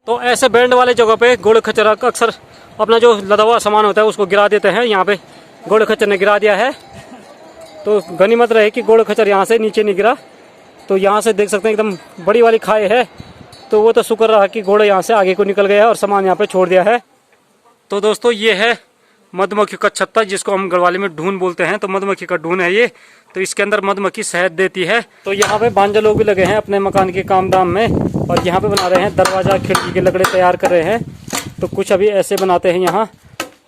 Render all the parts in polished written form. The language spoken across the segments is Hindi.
तो ऐसे बैंड वाले जगह पे घोड़े खच्चर अक्सर अपना जो लदा हुआ सामान होता है उसको गिरा देते हैं। यहाँ पे घोड़े खच्चर ने गिरा दिया है, तो गनीमत रहे कि घोड़े खच्चर यहाँ से नीचे नहीं गिरा। तो यहाँ से देख सकते हैं एकदम बड़ी वाली खाई है, तो वो तो शुक्र रहा कि घोड़े यहाँ से आगे को निकल गया और सामान यहाँ पे छोड़ दिया है। तो दोस्तों ये है मधुमक्खी का छत्ता, जिसको हम गढ़वाली में ढून बोलते हैं। तो मधुमक्खी का ढून है ये, तो इसके अंदर मधुमक्खी शहद देती है। तो यहाँ पे भांजे लोग भी लगे हैं अपने मकान के काम दाम में, और यहाँ पे बना रहे हैं दरवाजा खिड़की के लकड़े तैयार कर रहे हैं। तो कुछ अभी ऐसे बनाते हैं यहाँ,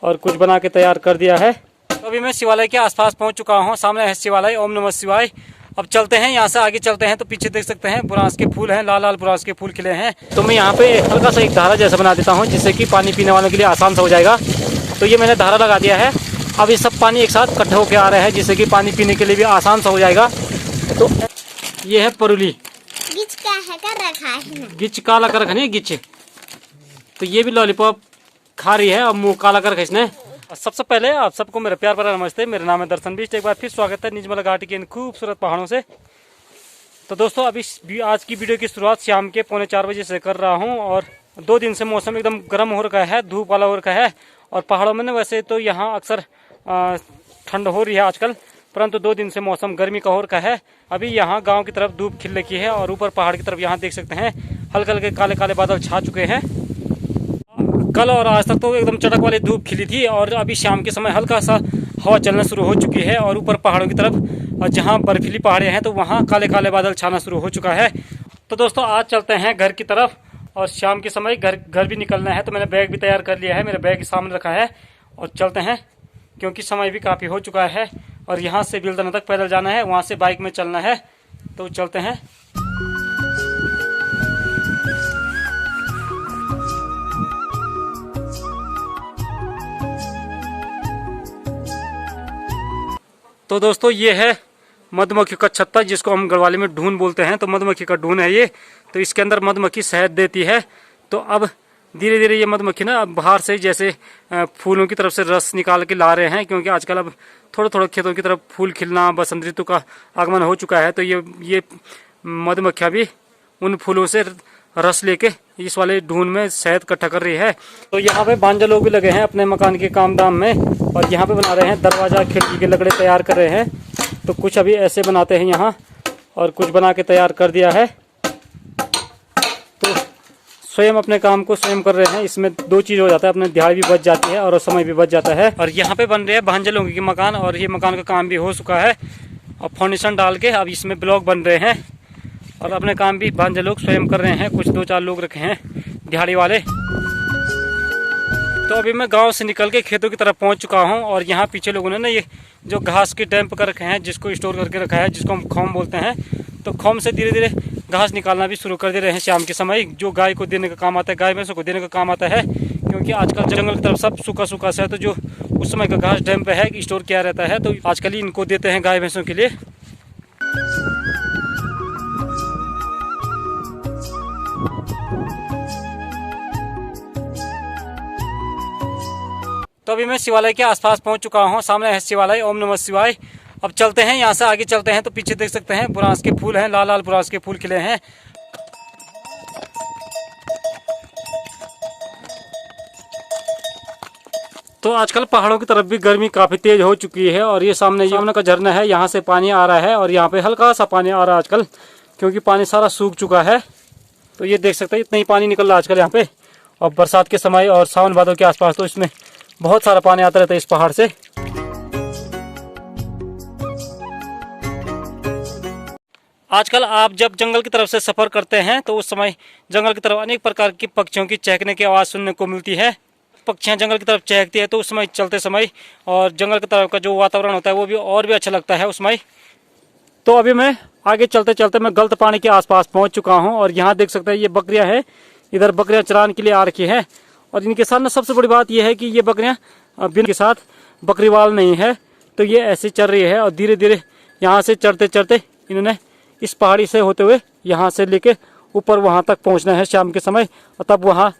और कुछ बना के तैयार कर दिया है। तो अभी मैं शिवालय के आसपास पहुँच चुका हूँ। सामने है शिवालय, ओम नमः शिवाय। अब चलते हैं, यहाँ से आगे चलते हैं। तो पीछे देख सकते हैं बुरांस के फूल हैं, लाल लाल बुरांस के फूल खिले हैं। तो मैं यहाँ पे हल्का सा एक धारा जैसा बना देता हूँ, जिससे कि पानी पीने वालों के लिए आसान सा हो जाएगा। तो ये मैंने धारा लगा दिया है। अब ये सब पानी एक साथ इकट्ठे होकर आ रहे हैं, जिससे कि पानी पीने के लिए भी आसान सा हो जाएगा। तो ये है परुली, गिच का है कर रखा है ना, गिच काला कर रखा है गिच। तो ये भी लॉलीपॉप खा रही है, अब मुँह काला कर रखा इसने। सबसे पहले आप सबको मेरा प्यार भरा नमस्ते। मेरा नाम है दर्शन बिष्ट। एक बार फिर स्वागत है निजमला घाटी के इन खूबसूरत पहाड़ों से। तो दोस्तों अभी आज की वीडियो की शुरुआत शाम के 3:45 बजे से कर रहा हूं, और 2 दिन से मौसम एकदम गर्म हो रखा है, धूप वाला हो रखा है। और पहाड़ों में ना वैसे तो यहाँ अक्सर ठंड हो रही है आजकल, परंतु 2 दिन से मौसम गर्मी का हो रखा है। अभी यहाँ गाँव की तरफ धूप खिल रखी है, और ऊपर पहाड़ की तरफ यहाँ देख सकते हैं हल्के हल्के काले काले बादल छा चुके हैं। कल और आज तक तो एकदम चटक वाली धूप खिली थी, और अभी शाम के समय हल्का सा हवा चलना शुरू हो चुकी है। और ऊपर पहाड़ों की तरफ जहाँ बर्फीली पहाड़ियाँ हैं, तो वहाँ काले काले बादल छाना शुरू हो चुका है। तो दोस्तों आज चलते हैं घर की तरफ, और शाम के समय घर भी निकलना है। तो मैंने बैग भी तैयार कर लिया है, मेरा बैग सामने रखा है, और चलते हैं क्योंकि समय भी काफ़ी हो चुका है। और यहाँ से बिलदना तक पैदल जाना है, वहाँ से बाइक में चलना है। तो चलते हैं। तो दोस्तों ये है मधुमक्खी का छत्ता, जिसको हम गढ़वाली में ढून बोलते हैं। तो मधुमक्खी का ढून है ये, तो इसके अंदर मधुमक्खी शहद देती है। तो अब धीरे धीरे ये मधुमक्खी ना अब बाहर से जैसे फूलों की तरफ से रस निकाल के ला रहे हैं, क्योंकि आजकल अब थोड़े थोड़े खेतों की तरफ फूल खिलना, बसंत ऋतु का आगमन हो चुका है। तो ये मधुमक्खियाँ भी उन फूलों से रस लेके इस वाले ढून में शहद इकट्ठा कर रही है। तो यहाँ पे भांजे लोग भी लगे हैं अपने मकान के काम दाम में, और यहाँ पे बना रहे हैं दरवाजा खिड़की के लकड़े तैयार कर रहे हैं। तो कुछ अभी ऐसे बनाते हैं यहाँ, और कुछ बना के तैयार कर दिया है। तो स्वयं अपने काम को स्वयं कर रहे हैं। इसमें 2 चीज़ हो जाता है, अपने दिहाड़ी भी बच जाती है और समय भी बच जाता है। और यहाँ पे बन रहे हैं भांजे लोगों के मकान, और ये मकान का काम भी हो चुका है, और फाउंडेशन डाल के अब इसमें ब्लॉक बन रहे हैं। और अपने काम भी भांजे लोग स्वयं कर रहे हैं। कुछ 2-4 लोग रखे हैं दिहाड़ी वाले। तो अभी मैं गांव से निकल के खेतों की तरफ पहुंच चुका हूं, और यहाँ पीछे लोगों ने ना ये जो घास के डैम्प कर रखे हैं, जिसको स्टोर करके रखा है, जिसको हम खोम बोलते हैं। तो खोम से धीरे धीरे घास निकालना भी शुरू कर दे रहे हैं शाम के समय, जो गाय को देने का काम आता है, गाय भैंसों को देने का काम आता है। क्योंकि आजकल जंगल की तरफ सब सूखा सूखा सा है, तो जो उस समय का घास डैम्प है स्टोर किया रहता है, तो आजकल ही इनको देते हैं गाय भैंसों के लिए। तो अभी मैं शिवालय के आसपास पहुंच चुका हूं। सामने है शिवालय, ओम नमः शिवाय। अब चलते हैं, यहाँ से आगे चलते हैं। तो पीछे देख सकते हैं बुरांस के फूल हैं, लाल लाल बुरांस के फूल खिले हैं। तो आजकल पहाड़ों की तरफ भी गर्मी काफ़ी तेज हो चुकी है, और ये सामने यमुना का झरना है, यहाँ से पानी आ रहा है। और यहाँ पे हल्का सा पानी आ रहा है आजकल, क्योंकि पानी सारा सूख चुका है। तो ये देख सकते हैं इतना ही पानी निकल रहा है आजकल यहाँ पे। और बरसात के समय और सावन भादों के आसपास तो इसमें बहुत सारा पानी आता रहता है इस पहाड़ से। आजकल आप जब जंगल की तरफ से सफ़र करते हैं, तो उस समय जंगल की तरफ अनेक प्रकार की पक्षियों की चहकने की आवाज़ सुनने को मिलती है। पक्षियाँ जंगल की तरफ चहकती है, तो उस समय चलते समय और जंगल की तरफ का जो वातावरण होता है वो भी और भी अच्छा लगता है उस समय। तो अभी मैं आगे चलते चलते मैं गलत पानी के आसपास पहुंच चुका हूं, और यहाँ देख सकते हैं ये बकरियां हैं, इधर बकरियां चराने के लिए आ रखी हैं। और इनके साथ ना सबसे बड़ी बात यह है कि ये बकरियां बिन के साथ बकरीवाल नहीं है, तो ये ऐसे चल रही है। और धीरे धीरे यहाँ से चढ़ते चढ़ते इन्होंने इस पहाड़ी से होते हुए यहाँ से लेके ऊपर वहाँ तक पहुँचना है शाम के समय। और तब वहाँ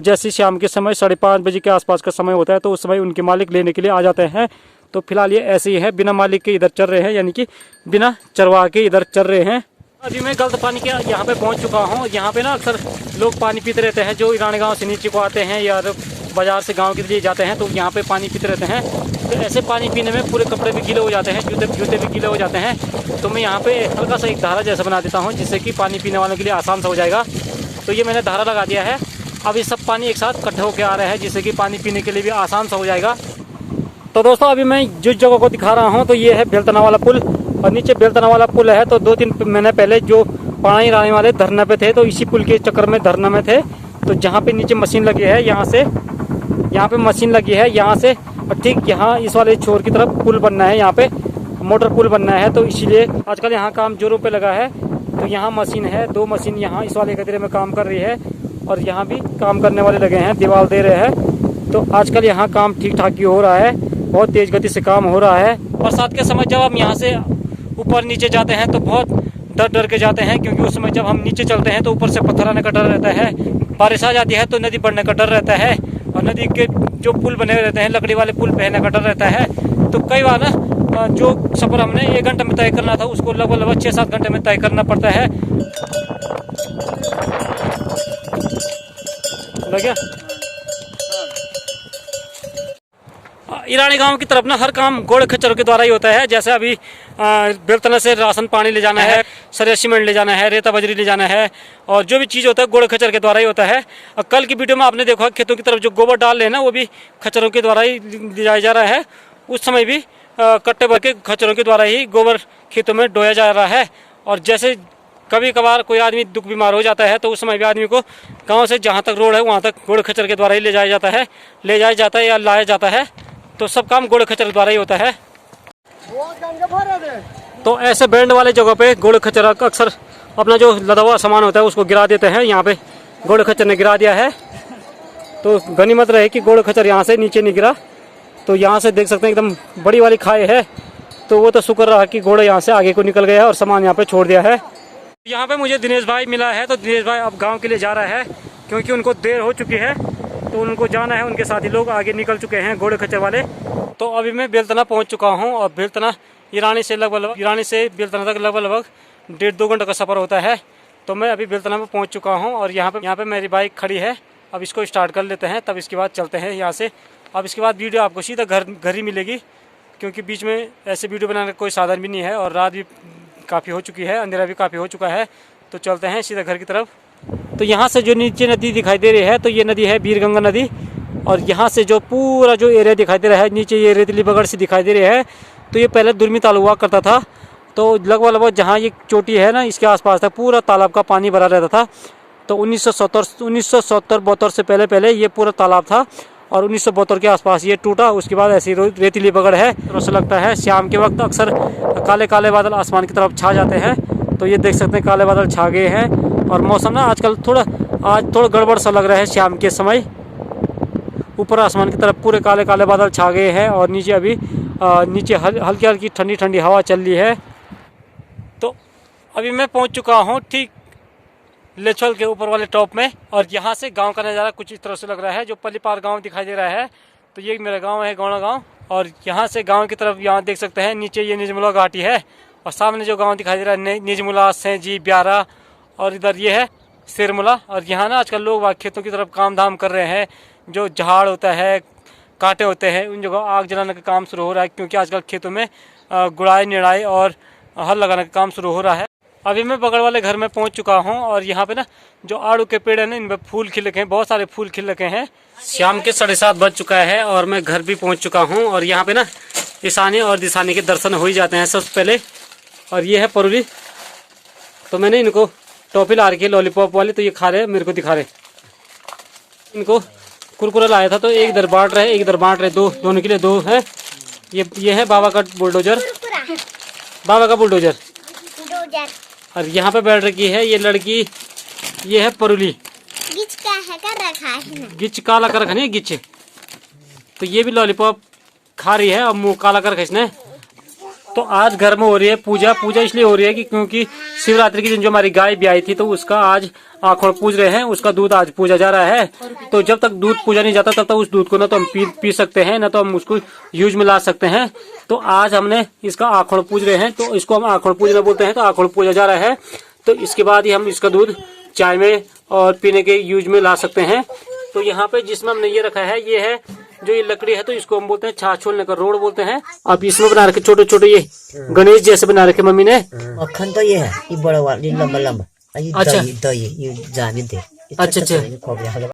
जैसे शाम के समय 5:30 बजे के आसपास का समय होता है, तो उस समय उनके मालिक लेने के लिए आ जाते हैं। तो फिलहाल ये ऐसे ही है, बिना मालिक के इधर चल रहे हैं, यानी कि बिना चरवा के इधर चल रहे हैं। अभी मैं गलत पानी के यहाँ पे पहुँच चुका हूँ। यहाँ पे ना अक्सर लोग पानी पीते रहते हैं जो ईरानी गांव से नीचे को आते हैं या बाज़ार से गांव के लिए जाते हैं, तो यहाँ पे पानी पीते रहते हैं। तो ऐसे पानी पीने में पूरे कपड़े भी गीले हो जाते हैं, जूते भी गीले हो जाते हैं। तो मैं यहाँ पे हल्का सा एक धारा जैसा बना देता हूँ जिससे कि पानी पीने वालों के लिए आसान सा हो जाएगा। तो ये मैंने धारा लगा दिया है। अब ये सब पानी एक साथ इकट्ठे होकर आ रहा है जिससे कि पानी पीने के लिए भी आसान सा हो जाएगा। तो दोस्तों अभी मैं जिस जगह को दिखा रहा हूँ तो ये है बेलतना वाला पुल, और नीचे बेलतना वाला पुल है। तो 2-3 महीने पहले जो पानी लाने वाले धरना पे थे, तो इसी पुल के चक्कर में धरना में थे। तो जहाँ पे नीचे मशीन लगी है, यहाँ पे मशीन लगी है, यहाँ से ठीक यहाँ इस वाले छोर की तरफ पुल बनना है, यहाँ पे मोटर पुल बनना है। तो इसीलिए आजकल यहाँ काम जोरों पे लगा है। तो यहाँ मशीन है, 2 मशीन यहाँ इस वाले कचरे में काम कर रही है, और यहाँ भी काम करने वाले लगे हैं, दीवार दे रहे हैं। तो आजकल यहाँ काम ठीक ठाक ही हो रहा है, बहुत तेज़ गति से काम हो रहा है। और साथ के समय जब हम यहाँ से ऊपर नीचे जाते हैं तो बहुत डर के जाते हैं, क्योंकि उस समय जब हम नीचे चलते हैं तो ऊपर से पत्थर आने का डर रहता है, बारिश आ जाती है तो नदी बढ़ने का डर रहता है, और नदी के जो पुल बने रहते हैं लकड़ी वाले पुल बहने का डर रहता है। तो कई बार ना जो सफ़र हमने 1 घंटे में तय करना था उसको लगभग 6-7 घंटे में तय करना पड़ता है। लगे ईरानी गांव की तरफ ना हर काम घोड़े खच्चरों के द्वारा ही होता है। जैसे अभी बेलतना से राशन पानी ले जाना है, सरिया सीमेंट ले जाना है, रेता बजरी ले जाना है, और जो भी चीज़ होता है घोड़े खच्चर के द्वारा ही होता है। और कल की वीडियो में आपने देखा खेतों की तरफ जो गोबर डाल रहे हैं ना, वो भी खच्चरों के द्वारा ही ले जाया जा रहा है। उस समय भी कट्टे भर के खच्चरों के द्वारा ही गोबर खेतों में डोया जा रहा है। और जैसे कभी कभार कोई आदमी दुख बीमार हो जाता है तो उस समय भी आदमी को गाँव से जहाँ तक रोड है वहाँ तक घोड़े खच्चर के द्वारा ही ले जाया जाता है या लाया जाता है। तो सब काम घोड़े खच्चर द्वारा ही होता है। तो ऐसे बैंड वाले जगह पे घोड़े खच्चर अक्सर अपना जो लदा हुआ सामान होता है उसको गिरा देते हैं। यहाँ पे घोड़े खच्चर ने गिरा दिया है, तो गनीमत रहे कि घोड़े खच्चर यहाँ से नीचे नहीं गिरा। तो यहाँ से देख सकते हैं एकदम बड़ी वाली खाई है, तो वो तो शुक्र रहा कि घोड़े यहाँ से आगे को निकल गया है और सामान यहाँ पे छोड़ दिया है। यहाँ पे मुझे दिनेश भाई मिला है, तो दिनेश भाई अब गाँव के लिए जा रहा है क्योंकि उनको देर हो चुकी है, तो उनको जाना है। उनके साथी लोग आगे निकल चुके हैं घोड़े खच्चर वाले। तो अभी मैं बेलतना पहुंच चुका हूं, और बेलतना ईरानी से बेलतना तक लगभग 1.5-2 घंटे का सफ़र होता है। तो मैं अभी बेलतना में पहुंच चुका हूं, और यहाँ पे मेरी बाइक खड़ी है। अब इसको स्टार्ट कर लेते हैं, तब इसके बाद चलते हैं यहाँ से। अब इसके बाद वीडियो आपको सीधा घर ही मिलेगी, क्योंकि बीच में ऐसे वीडियो बनाने का कोई साधन भी नहीं है, और रात भी काफ़ी हो चुकी है, अंधेरा भी काफ़ी हो चुका है। तो चलते हैं सीधा घर की तरफ। तो यहाँ से जो नीचे नदी दिखाई दे रही है, तो ये नदी है बीरगंगा नदी। और यहाँ से जो पूरा जो एरिया दिखाई दे रहा है, नीचे ये रेतीली बगड़ सी दिखाई दे रही है, तो ये पहले दुर्मी तालाब हुआ करता था। तो लगभग जहाँ ये चोटी है ना, इसके आसपास था पूरा तालाब का पानी भरा रहता था। तो 1970-72 से पहले ये पूरा तालाब था, और 1972 के आसपास ये टूटा। उसके बाद ऐसी रेतीली बगड़ है। तो ऐसा लगता है शाम के वक्त अक्सर काले काले बादल आसमान की तरफ छा जाते हैं। तो ये देख सकते हैं काले बादल छा गए हैं, और मौसम ना आजकल थोड़ा गड़बड़ सा लग रहा है। शाम के समय ऊपर आसमान की तरफ पूरे काले काले बादल छा गए हैं, और नीचे अभी हल्की हल्की ठंडी ठंडी हवा चल रही है। तो अभी मैं पहुंच चुका हूं ठीक लेछल के ऊपर वाले टॉप में, और यहाँ से गांव का नज़ारा कुछ इस तरह से लग रहा है। जो पल्लीपार गांव दिखाई दे रहा है, तो ये मेरा गांव है, गौड़ा गांव। और यहाँ से गांव की तरफ यहाँ देख सकते हैं नीचे ये निजमुला घाटी है, और सामने जो गाँव दिखाई दे रहा है निजमुला, सेंजी, ब्यारा, और इधर ये है सिरमुला। और यहाँ ना आजकल लोग खेतों की तरफ काम धाम कर रहे हैं। जो झाड़ होता है, कांटे होते हैं, उन जगह आग जलाने का काम शुरू हो रहा है, क्योंकि आजकल खेतों में गुड़ाई निड़ाई और हल लगाने का काम शुरू हो रहा है। अभी मैं बगल वाले घर में पहुंच चुका हूं, और यहाँ पे ना जो आड़ू के पेड़ है ना, इनमें फूल खिल रखे हैं, बहुत सारे फूल खिल रखे हैं। शाम के 7:30 बज चुका है, और मैं घर भी पहुँच चुका हूँ। और यहाँ पे ना ईशानी और दिशानी के दर्शन हो ही जाते हैं सबसे पहले। और ये है परूली, तो मैंने इनको टॉफी ला रखी है लॉलीपॉप वाली, तो ये खा रहे हैं, मेरे को दिखा रहे। इनको कुरकुरा लाया था, तो एक इधर बांट रहे, दोनों के लिए 2 है। ये है बाबा का बुलडोजर, और यहाँ पे बैठ रखी है ये लड़की, ये है परूली। गिच का है कर रखा है ना, गिच काला कर रखा है गिच। तो ये भी लॉलीपॉप खा रही है, अब मुँह काला कर रखा इसने। तो आज घर में हो रही है पूजा इसलिए हो रही है कि क्योंकि शिवरात्रि के दिन जो हमारी गाय भी आई थी, तो उसका आज आखोड़ पूज रहे हैं, उसका दूध आज पूजा जा रहा है। तो जब तक दूध पूजा नहीं जाता तब तक उस दूध को ना तो हम पी सकते हैं, ना तो हम उसको यूज में ला सकते हैं। तो आज हमने इसका आखोड़ पूज रहे हैं, तो इसको हम आखोड़ पूजना बोलते हैं। तो आखोड़ पूजा जा रहा है, तो इसके बाद ही हम इसका दूध चाय में और पीने के यूज में ला सकते हैं। तो यहाँ पे जिसमें हमने ये रखा है, ये है जो ये लकड़ी है, तो इसको हम बोलते हैं छाछ छोलने का रोड बोलते हैं। अब इसमें बना रखे छोटे छोटे ये गणेश जैसे बना रखे मम्मी ने। मक्खन तो ये है, ये बड़ा वाला, ये लंबा लंबा। अच्छा। दही ये जामिन थे। अच्छा अच्छा।